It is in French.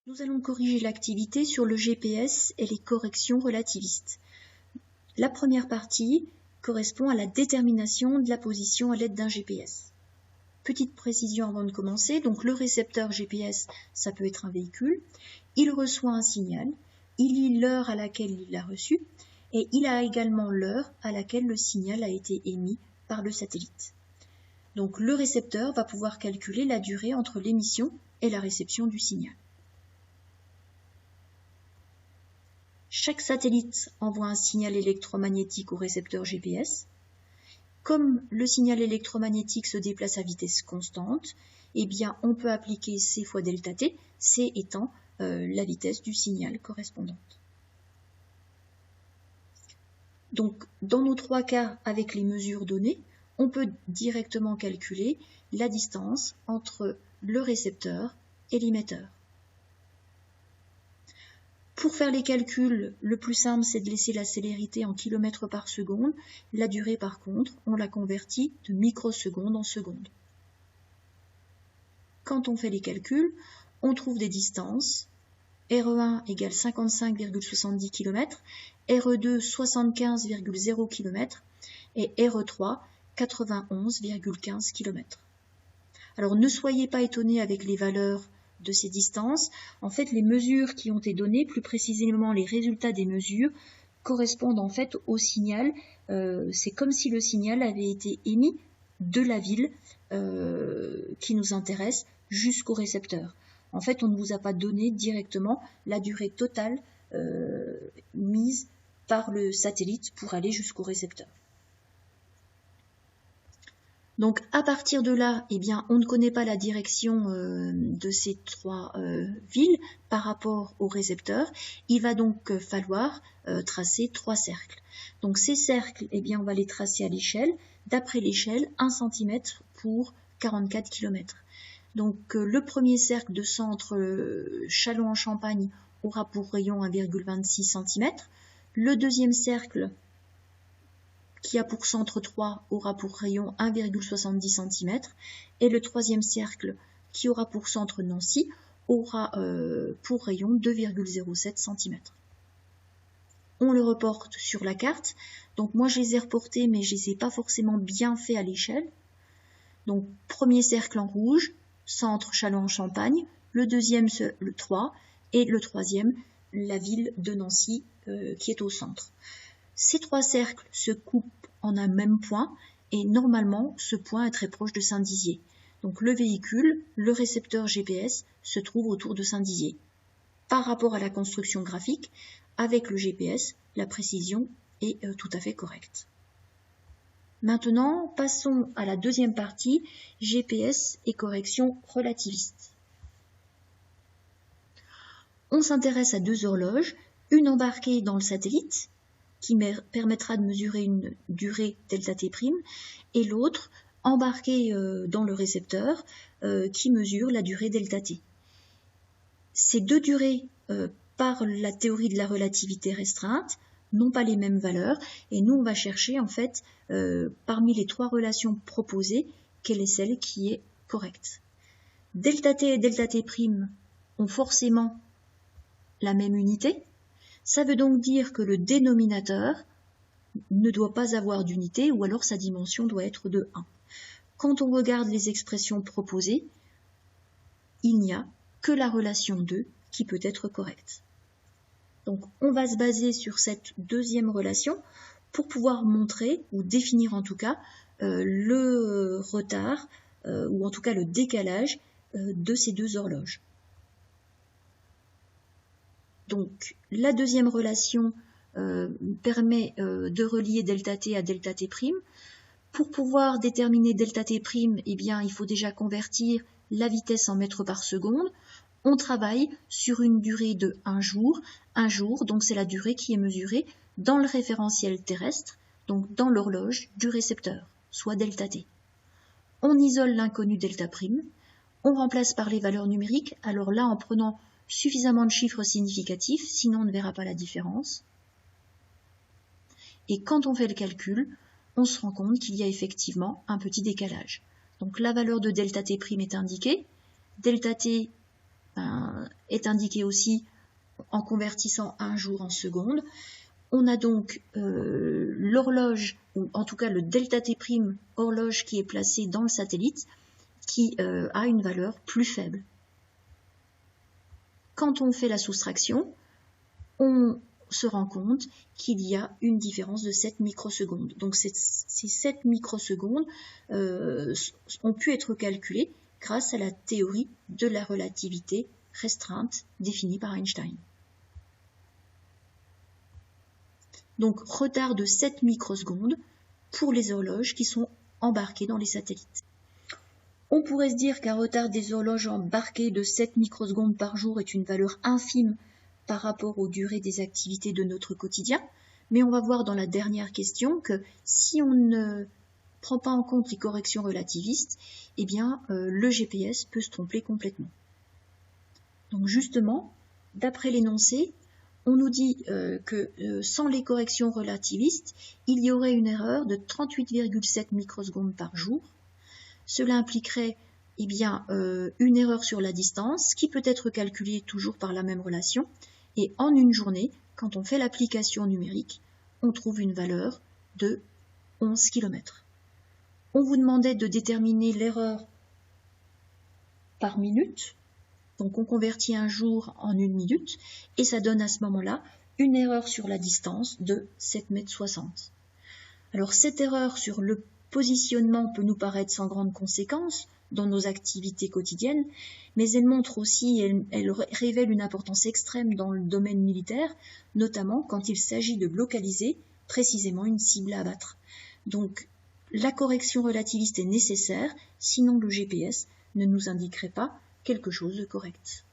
Nous allons corriger l'activité sur le GPS et les corrections relativistes. La première partie correspond à la détermination de la position à l'aide d'un GPS. Petite précision avant de commencer, donc le récepteur GPS, ça peut être un véhicule, il reçoit un signal, il lit l'heure à laquelle il l'a reçu, et il a également l'heure à laquelle le signal a été émis par le satellite. Donc le récepteur va pouvoir calculer la durée entre l'émission et la réception du signal. Chaque satellite envoie un signal électromagnétique au récepteur GPS. Comme le signal électromagnétique se déplace à vitesse constante, eh bien, on peut appliquer C fois delta T, C étant la vitesse du signal correspondante. Donc, dans nos trois cas, avec les mesures données, on peut directement calculer la distance entre le récepteur et l'émetteur. Pour faire les calculs, le plus simple, c'est de laisser la célérité en kilomètres par seconde. La durée, par contre, on la convertit de microsecondes en secondes. Quand on fait les calculs, on trouve des distances. RE1 égale 55,70 km, RE2 75,0 km et RE3 91,15 km. Alors ne soyez pas étonnés avec les valeurs de ces distances. En fait, les mesures qui ont été données, plus précisément les résultats des mesures, correspondent en fait au signal. C'est comme si le signal avait été émis de la ville qui nous intéresse jusqu'au récepteur. En fait, on ne vous a pas donné directement la durée totale mise par le satellite pour aller jusqu'au récepteur. Donc à partir de là, eh bien, on ne connaît pas la direction de ces trois villes par rapport au récepteur. Il va donc falloir tracer trois cercles. Donc ces cercles, eh bien, on va les tracer à l'échelle. D'après l'échelle, 1 cm pour 44 km. Donc le premier cercle de centre Châlons-en-Champagne aura pour rayon 1,26 cm. Le deuxième cercle qui a pour centre 3 aura pour rayon 1,70 cm et le troisième cercle qui aura pour centre Nancy aura pour rayon 2,07 cm. On le reporte sur la carte. Donc moi je les ai reportés mais je les ai pas forcément bien fait à l'échelle. Donc premier cercle en rouge, centre Châlons-en-Champagne, le deuxième le 3 et le troisième la ville de Nancy qui est au centre. Ces trois cercles se coupent en un même point et normalement ce point est très proche de Saint-Dizier. Donc le véhicule, le récepteur GPS se trouve autour de Saint-Dizier. Par rapport à la construction graphique, avec le GPS, la précision est tout à fait correcte. Maintenant, passons à la deuxième partie, GPS et correction relativiste. On s'intéresse à deux horloges, une embarquée dans le satellite, qui permettra de mesurer une durée delta T', et l'autre embarquée dans le récepteur qui mesure la durée delta T. Ces deux durées, par la théorie de la relativité restreinte, n'ont pas les mêmes valeurs, et nous on va chercher en fait, parmi les trois relations proposées, quelle est celle qui est correcte. Delta T et delta T' ont forcément la même unité. Ça veut donc dire que le dénominateur ne doit pas avoir d'unité ou alors sa dimension doit être de 1. Quand on regarde les expressions proposées, il n'y a que la relation 2 qui peut être correcte. Donc on va se baser sur cette deuxième relation pour pouvoir montrer ou définir en tout cas le retard ou en tout cas le décalage de ces deux horloges. Donc, la deuxième relation permet de relier delta T à delta T'. Pour pouvoir déterminer delta T', eh bien, il faut déjà convertir la vitesse en mètres par seconde. On travaille sur une durée de 1 jour. 1 jour, donc c'est la durée qui est mesurée dans le référentiel terrestre, donc dans l'horloge du récepteur, soit delta T. On isole l'inconnu delta'. On remplace par les valeurs numériques, alors là en prenant suffisamment de chiffres significatifs, sinon on ne verra pas la différence. Et quand on fait le calcul, on se rend compte qu'il y a effectivement un petit décalage. Donc la valeur de delta T' est indiquée. Delta T est indiqué aussi en convertissant un jour en secondes. On a donc l'horloge, ou en tout cas le delta T' horloge qui est placée dans le satellite, qui a une valeur plus faible. Quand on fait la soustraction, on se rend compte qu'il y a une différence de 7 microsecondes. Donc ces 7 microsecondes ont pu être calculées grâce à la théorie de la relativité restreinte définie par Einstein. Donc retard de 7 microsecondes pour les horloges qui sont embarquées dans les satellites. On pourrait se dire qu'un retard des horloges embarquées de 7 microsecondes par jour est une valeur infime par rapport aux durées des activités de notre quotidien, mais on va voir dans la dernière question que si on ne prend pas en compte les corrections relativistes, eh bien le GPS peut se tromper complètement. Donc justement, d'après l'énoncé, on nous dit que sans les corrections relativistes, il y aurait une erreur de 38,7 microsecondes par jour. Cela impliquerait eh bien, une erreur sur la distance qui peut être calculée toujours par la même relation. Et en une journée, quand on fait l'application numérique, on trouve une valeur de 11 km. On vous demandait de déterminer l'erreur par minute. Donc on convertit un jour en une minute et ça donne à ce moment-là une erreur sur la distance de 7,60 m. Alors cette erreur sur le positionnement peut nous paraître sans grande conséquence dans nos activités quotidiennes, mais elle montre aussi, elle révèle une importance extrême dans le domaine militaire, notamment quand il s'agit de localiser précisément une cible à abattre. Donc la correction relativiste est nécessaire, sinon le GPS ne nous indiquerait pas quelque chose de correct.